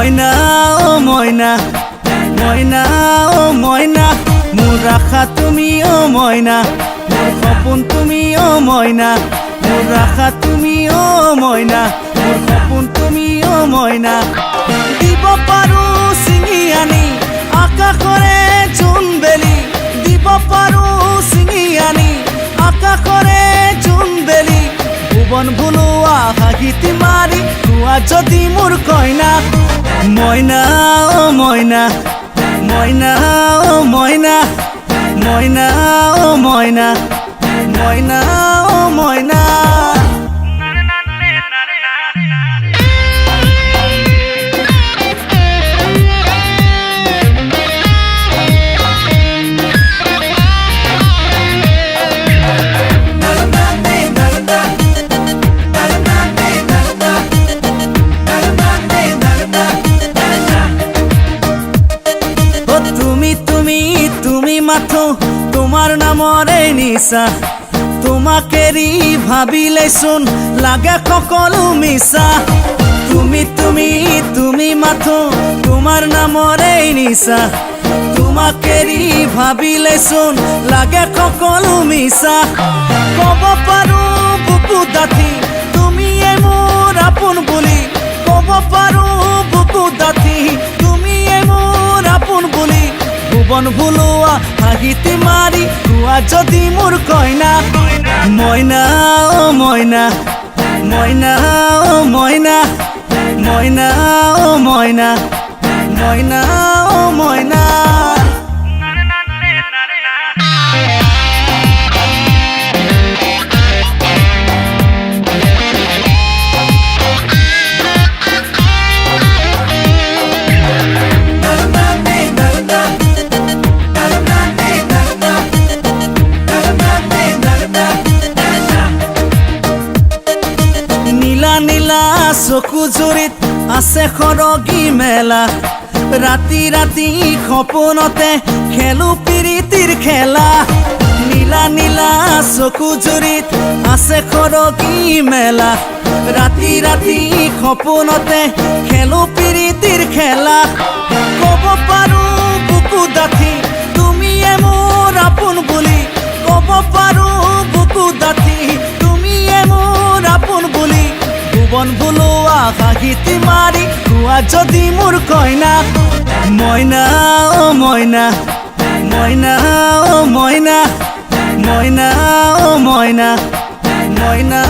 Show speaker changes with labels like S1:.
S1: ময়না ও ময়না ময়না ও ময়না মোর আশা তুমি ও ময়না মোর সপোন তুমি ও ময়না মোর আশা তুমি ও ময়না মোর সপোন তুমি ও ময়না দিব পাৰো ছিঙি আনি আকাশৰে জোন বেলি দিব পাৰো ছিঙি আনি আকাশৰে জোন বেলি ভুৱন ভুলোৱা হাঁহিতি মাৰি তোৱা যদি মোৰ কইনা ময়না ও ময়না ময়না ও ময়না ময়না ও ময়না ময়না ও ময়না মাথো তোমার নামৰে নিশা তোমাকেৰি ভাবিলে চোন লাগে সকলো মিছা তুমি তুমি তুমি মাথো তোমার নামৰে নিশা তোমাকেৰি ভাবিলে চোন লাগে সকলো মিছা কব পাৰো বুকু দাঁঠি তুমিয়ে মোৰ আপোন বুলি কব পাৰো বুকু দাঁঠি তুমিয়ে মোৰ আপোন বুলি ভুৱন ভুলোৱা হাঁহিতি মাৰি তোৱা যদি মোৰ কইনা ময়না ও ময়না ময়না ও ময়না ময়না ও ময়না ময়না ও ময়না নীলা চকু জুৰিত আছে সৰগী মেলা ৰাতি ৰাতি সপোনতে খেলো প্ৰীতিৰ খেলা নীলা নীলা চকু জুৰিত আছে সৰগী মেলা ৰাতি ৰাতি সপোনতে খেলো প্ৰীতিৰ খেলা কব পাৰো বুকু দাঁঠি তুমিয়ে মোৰ আপোন বুলি কব পাৰো বুকু দাঁঠি তুমিয়ে মোৰ আপোন বুলি ভুৱন ভুলোৱা হাঁহিতি মাৰি তোৱা যদি মোৰ কইনা ময়না ও ময়না ময়না ও ময়না ময়না ও ময়না ময়না